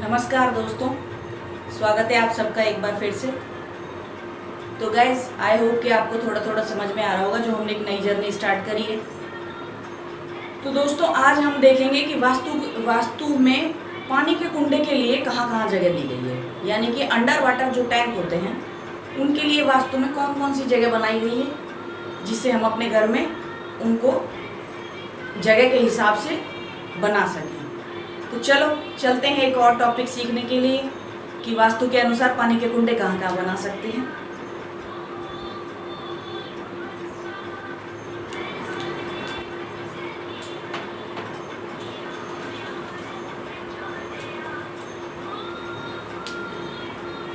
नमस्कार दोस्तों, स्वागत है आप सबका एक बार फिर से। तो गाइस, आई होप कि आपको थोड़ा थोड़ा समझ में आ रहा होगा जो हमने एक नई जर्नी स्टार्ट करी है। तो दोस्तों, आज हम देखेंगे कि वास्तु में पानी के कुंडे के लिए कहाँ कहाँ जगह दी गई है, यानी कि अंडर वाटर जो टैंक होते हैं उनके लिए वास्तु में कौन कौन सी जगह बनाई गई है, जिससे हम अपने घर में उनको जगह के हिसाब से बना सकें। तो चलो चलते हैं एक और टॉपिक सीखने के लिए कि वास्तु के अनुसार पानी के कुंडे कहाँ कहाँ बना सकते हैं।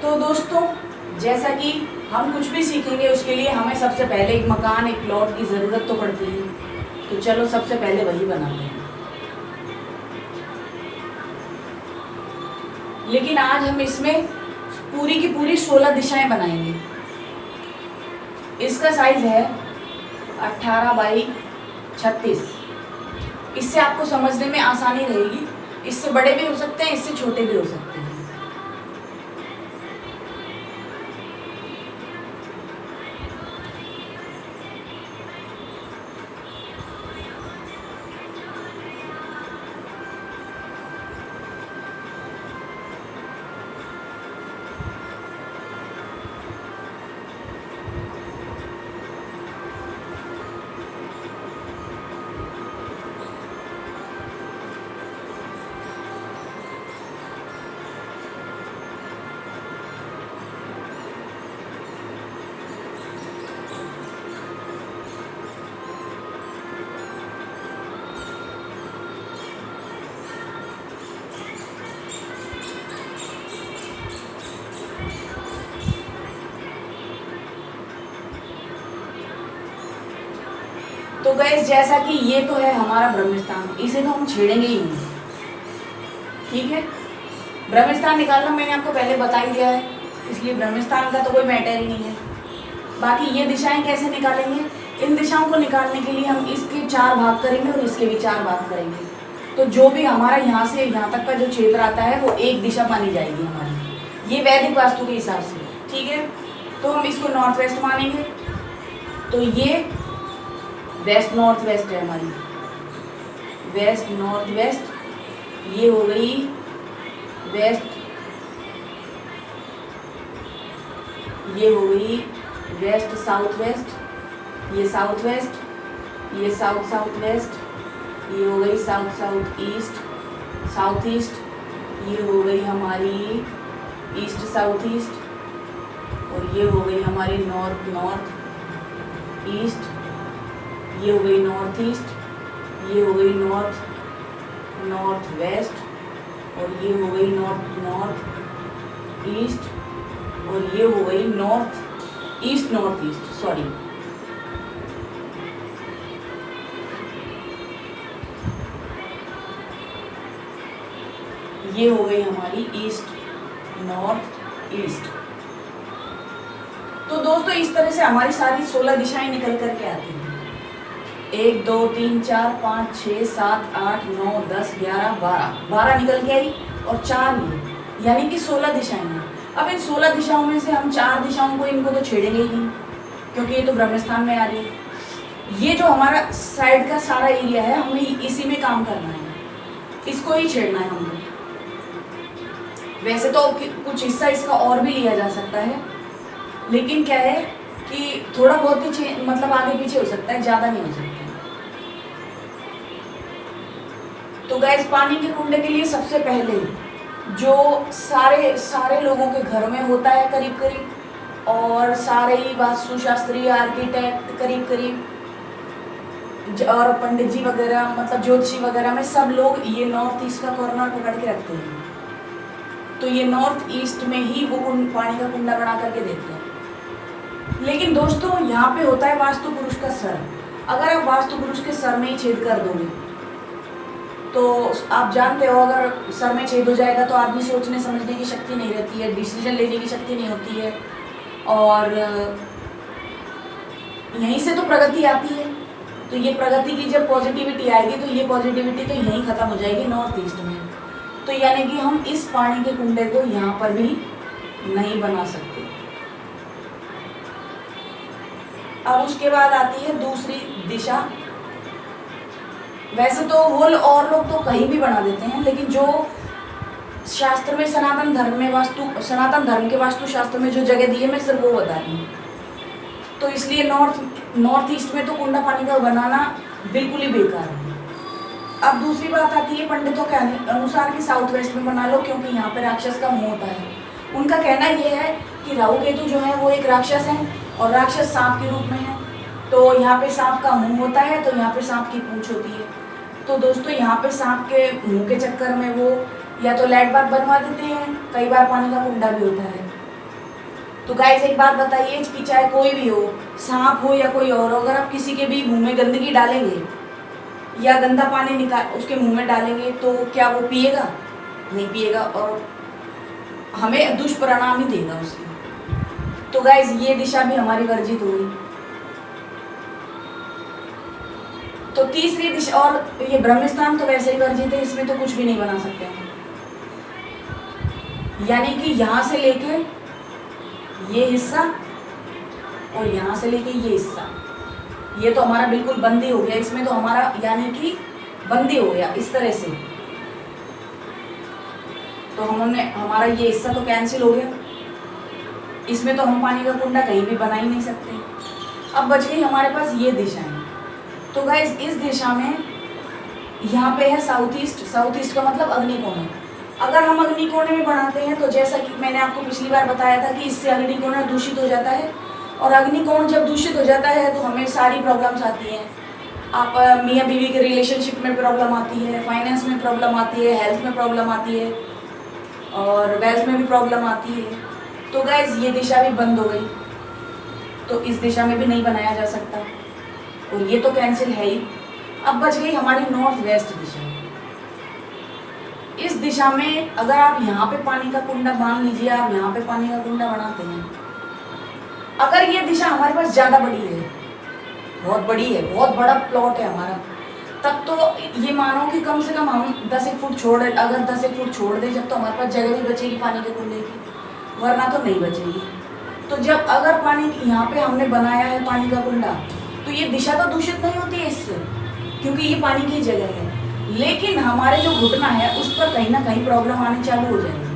तो दोस्तों, जैसा कि हम कुछ भी सीखेंगे उसके लिए हमें सबसे पहले एक मकान, एक प्लॉट की ज़रूरत तो पड़ती है। तो चलो सबसे पहले वही बनाते हैं। लेकिन आज हम इसमें पूरी की पूरी 16 दिशाएं बनाएंगे। इसका साइज है 18 बाई 36। इससे आपको समझने में आसानी रहेगी। इससे बड़े भी हो सकते हैं, इससे छोटे भी हो सकते हैं। तो गाइस, जैसा कि ये तो है हमारा ब्रह्मस्थान, इसे तो हम छेड़ेंगे ही नहीं, ठीक है। ब्रह्मस्थान निकालना मैंने आपको पहले बता ही दिया है, इसलिए ब्रह्मस्थान का तो कोई मैटर ही नहीं है। बाकी ये दिशाएं कैसे निकालेंगे, इन दिशाओं को निकालने के लिए हम इसके 4 भाग करेंगे और इसके भी 4 भाग करेंगे। तो जो भी हमारा यहाँ से यहाँ तक का जो क्षेत्र आता है वो एक दिशा मानी जाएगी हमारी, ये वैदिक वास्तु के हिसाब से, ठीक है। तो हम इसको नॉर्थ वेस्ट मानेंगे। तो ये वेस्ट नॉर्थ वेस्ट है हमारी, वेस्ट नॉर्थ वेस्ट। ये हो गई वेस्ट, ये हो गई वेस्ट साउथ वेस्ट, ये साउथ वेस्ट, ये साउथ साउथ वेस्ट, ये हो गई south south east, south east. ये हो गई हमारी ईस्ट साउथ ईस्ट, और ये हो गई हमारी नॉर्थ नॉर्थ ईस्ट। ये हो गई नॉर्थ ईस्ट, ये हो गई नॉर्थ नॉर्थ वेस्ट, और ये हो गई नॉर्थ नॉर्थ ईस्ट, और ये हो गई north east north east, sorry. ये हो गई हमारी ईस्ट नॉर्थ ईस्ट। तो दोस्तों, इस तरह से हमारी सारी 16 दिशाएं निकल करके आती हैं। 1 2 3 4 5 6 7 8 9 10 11 12 निकल के आई, और 4 ये, यानी कि 16 दिशाएं हैं। अब इन 16 दिशाओं में से हम 4 दिशाओं को, इनको तो छेड़ेंगे ही नहीं, क्योंकि ये तो ब्रह्मस्थान में आ रही है। ये जो हमारा साइड का सारा एरिया है, हमें इसी में काम करना है, इसको ही छेड़ना है हमको। वैसे तो कुछ हिस्सा इसका और भी लिया जा सकता है, लेकिन क्या है कि थोड़ा बहुत ही मतलब आगे पीछे हो सकता है, ज़्यादा नहीं हो सकता। तो गैस, पानी के कुंडे के लिए सबसे पहले जो सारे लोगों के घर में होता है करीब करीब, और सारे ही वास्तुशास्त्री, आर्किटेक्ट करीब करीब, और पंडित जी वगैरह, मतलब ज्योतिषी वगैरह में सब लोग ये नॉर्थ ईस्ट का कॉर्नर पकड़ के रखते हैं। तो ये नॉर्थ ईस्ट में ही वो पानी का कुंडा बना करके देते हैं। लेकिन दोस्तों, यहाँ पे होता है वास्तु पुरुष का सर। अगर आप वास्तु पुरुष के सर में ही छेद कर दोगे तो आप जानते हो, अगर सर में छेद हो जाएगा तो आदमी सोचने समझने की शक्ति नहीं रहती है, डिसीजन लेने की शक्ति नहीं होती है, और यहीं से तो प्रगति आती है। तो ये प्रगति की जब पॉजिटिविटी आएगी तो ये पॉजिटिविटी तो यहीं ख़त्म हो जाएगी नॉर्थ ईस्ट में। तो यानी कि हम इस पानी के कुंडे को यहाँ पर भी नहीं बना सकते। अब उसके बाद आती है दूसरी दिशा। वैसे तो होल और लोग तो कहीं भी बना देते हैं, लेकिन जो शास्त्र में सनातन धर्म के वास्तु शास्त्र में जो जगह दी है मैं सिर्फ वो बता रही हूँ। तो इसलिए नॉर्थ ईस्ट में तो कुंडा पानी का बनाना बिल्कुल ही बेकार है। अब दूसरी बात आती है पंडितों के अनुसार कि साउथ वेस्ट में बना लो, क्योंकि यहाँ पे राक्षस का मुंह होता है। उनका कहना यह है कि राहु केतु जो है वो एक राक्षस है और राक्षस सांप के रूप में है। तो यहाँ पे सांप का मुंह होता है, तो यहाँ पे सांप की पूंछ होती है। तो दोस्तों यहाँ पे सांप के मुंह के चक्कर में वो या तो लैट बात बनवा देते हैं, कई बार पानी का कुंडा भी होता है। तो गाइस एक बात बताइए कि चाहे कोई भी हो, सांप हो या कोई और, अगर आप किसी के भी मुंह में गंदगी डालेंगे या गंदा पानी निकाल उसके मुंह में डालेंगे तो क्या वो पिएगा? नहीं पिएगा और हमें दुष्परिणाम ही देगा उसके। तो गाइस ये दिशा भी हमारी वर्जित हो गई। तो तीसरी दिशा, और ये ब्रह्मस्थान तो वैसे ही वर्जित है, इसमें तो कुछ भी नहीं बना सकते हैं। यानी कि यहाँ से लेके ये हिस्सा और यहाँ से लेके ये हिस्सा, ये तो हमारा बिल्कुल बंदी हो गया। इसमें तो हमारा यानी कि बंदी हो गया इस तरह से। तो हमारा ये हिस्सा तो कैंसिल हो गया। इसमें तो हम पानी का कुंडा कहीं भी बना ही नहीं सकते। अब बच गई हमारे पास ये दिशाएं। तो गाइस इस दिशा में यहाँ पे है साउथ ईस्ट का मतलब अग्निकोण है। अगर हम अग्निकोण में बनाते हैं तो जैसा कि मैंने आपको पिछली बार बताया था कि इससे अग्निकोण दूषित हो जाता है, और अग्निकोण जब दूषित हो जाता है तो हमें सारी प्रॉब्लम्स आती हैं। आप मियाँ बीवी के रिलेशनशिप में प्रॉब्लम आती है, फाइनेंस में प्रॉब्लम आती है, हेल्थ में प्रॉब्लम आती है और वेल्थ में भी प्रॉब्लम आती है। तो गाइस ये दिशा भी बंद हो गई, तो इस दिशा में भी नहीं बनाया जा सकता और ये तो कैंसिल है ही। अब बच गई हमारी नॉर्थ वेस्ट दिशा। इस दिशा में अगर आप यहाँ पे पानी का कुंडा, मान लीजिए आप यहाँ पे पानी का कुंडा बनाते हैं, अगर ये दिशा हमारे पास ज़्यादा बड़ी है, बहुत बड़ी है, बहुत बड़ा प्लॉट है हमारा, तब तो ये मानो कि कम से कम हम 10 फुट छोड़ दें जब तो हमारे पास जगह भी बचेगी पानी के कुंडे की, वरना तो नहीं बचेगी। तो जब अगर पानी यहाँ पे हमने बनाया है पानी का कुंडा, तो ये दिशा तो दूषित नहीं होती है इससे, क्योंकि ये पानी की जगह है। लेकिन हमारे जो घुटना है उस पर कहीं ना कहीं प्रॉब्लम आनी चालू हो जाएगी।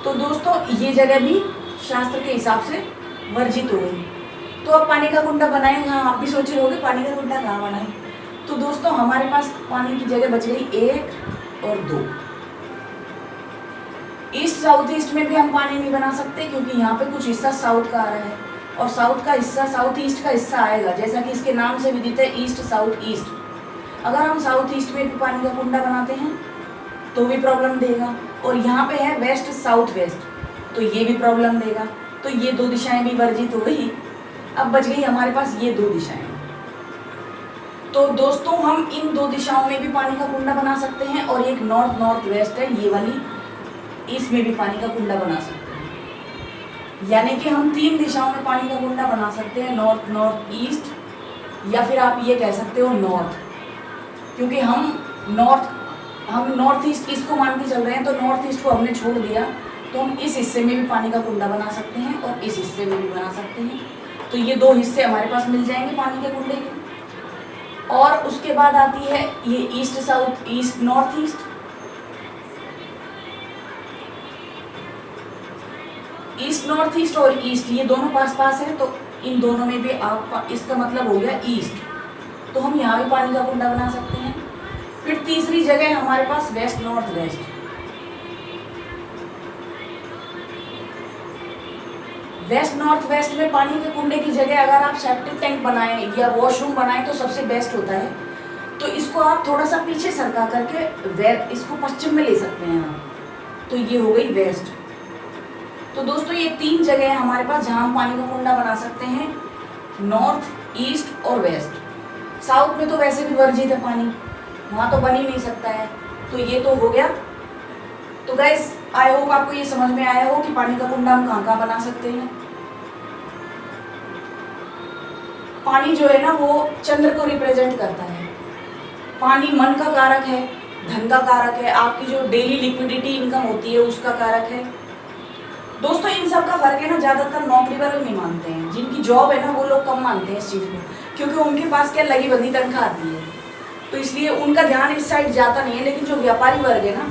तो दोस्तों ये जगह भी शास्त्र के हिसाब से वर्जित हो गई। तो अब पानी का कुंडा बनाएं कहाँ? आप भी सोच रहे होगे पानी का कुंडा कहाँ बनाएं। तो दोस्तों हमारे पास पानी की जगह बच गई 1 और 2। ईस्ट साउथ ईस्ट में भी हम पानी नहीं बना सकते, क्योंकि यहाँ पे कुछ हिस्सा साउथ का आ रहा है और साउथ ईस्ट का हिस्सा आएगा, जैसा कि इसके नाम से विदित है ईस्ट साउथ ईस्ट। अगर हम साउथ ईस्ट में भी पानी का कुंडा बनाते हैं तो भी प्रॉब्लम देगा, और यहाँ पे है वेस्ट साउथ वेस्ट, तो ये भी प्रॉब्लम देगा। तो ये 2 दिशाएं भी वर्जित हो गई। अब बच गई हमारे पास ये 2 दिशाएं। तो दोस्तों हम इन 2 दिशाओं में भी पानी का कुंडा बना सकते हैं, और एक नॉर्थ वेस्ट है ये वाली, इसमें भी पानी का कुंडा बना सकते हैं। यानी कि हम 3 दिशाओं में पानी का कुंडा बना सकते हैं, नॉर्थ ईस्ट, या फिर आप ये कह सकते हो नॉर्थ, क्योंकि हम नॉर्थ ईस्ट इसको मान के चल रहे हैं। तो नॉर्थ ईस्ट को हमने छोड़ दिया, तो हम इस हिस्से में भी पानी का कुंडा बना सकते हैं और इस हिस्से में भी बना सकते हैं। तो ये 2 हिस्से हमारे पास मिल जाएंगे पानी के कुंडे के। और उसके बाद आती है ये east south east north east. East north east और ईस्ट ये दोनों पास है, तो इन दोनों में भी आप, इसका मतलब हो गया ईस्ट, तो हम यहाँ भी पानी का कुंडा बना सकते हैं। फिर तीसरी जगह हमारे पास west north west. West north west में पानी के कुंडे की जगह अगर आप सेप्टिक टैंक बनाएं या वॉशरूम बनाएं तो सबसे बेस्ट होता है। तो इसको आप थोड़ा सा पीछे सरका करके इसको पश्चिम में ले सकते हैं आप। तो ये हो गई वेस्ट। तो दोस्तों ये 3 जगह है हमारे पास जहाँ हम पानी का कुंडा बना सकते हैं, नॉर्थ, ईस्ट और वेस्ट। साउथ में तो वैसे भी वर्जित है पानी, वहाँ तो बन ही नहीं सकता है। तो ये तो हो गया। तो गाइस आई होप आपको ये समझ में आया हो कि पानी का कुंडा हम कहाँ बना सकते हैं। पानी जो है ना वो चंद्र को रिप्रेजेंट करता है। पानी मन का कारक है धन का कारक है, आपकी जो डेली लिक्विडिटी इनकम होती है उसका कारक है। दोस्तों इन सब का फर्क है ना, ज़्यादातर नौकरी वाले नहीं मानते हैं, जिनकी जॉब है ना वो लोग कम मानते हैं इस चीज़ को, क्योंकि उनके पास क्या लगी बंधी तनख्वाह आती है, तो इसलिए उनका ध्यान इस साइड जाता नहीं है। लेकिन जो व्यापारी वर्ग है ना,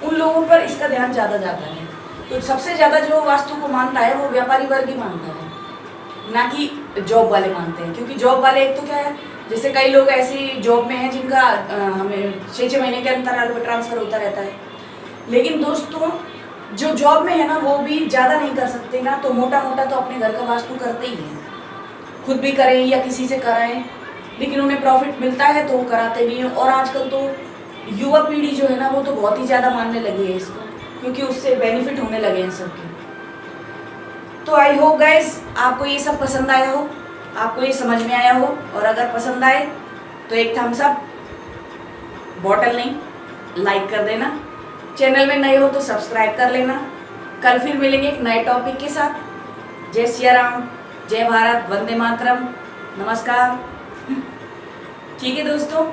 उन लोगों पर इसका ध्यान ज़्यादा जाता है। तो सबसे ज़्यादा जो वास्तु को मानता है वो व्यापारी वर्ग ही मानता है, ना कि जॉब वाले मानते हैं। क्योंकि जॉब वाले एक तो क्या है, जैसे कई लोग ऐसी जॉब में हैं जिनका हमें 6-6 महीने के अंतराल पर ट्रांसफ़र होता रहता है। लेकिन दोस्तों जो जॉब में है ना वो भी ज़्यादा नहीं कर सकते ना, तो मोटा मोटा तो अपने घर का वास्तु करते ही हैं, खुद भी करें या किसी से कराएं, लेकिन उन्हें प्रॉफिट मिलता है तो वो कराते भी हैं। और आजकल तो युवा पीढ़ी जो है ना वो तो बहुत ही ज़्यादा मानने लगी है इसको, क्योंकि उससे बेनिफिट होने लगे हैं सबके। तो आई होप गाइस आपको ये सब पसंद आया हो, आपको ये समझ में आया हो, और अगर पसंद आए तो एक थम्स अप, बॉटल नहीं लाइक कर देना, चैनल में नए हो तो सब्सक्राइब कर लेना। कल फिर मिलेंगे एक नए टॉपिक के साथ। जय सिया राम, जय भारत, वंदे मातरम, नमस्कार। ठीक है दोस्तों।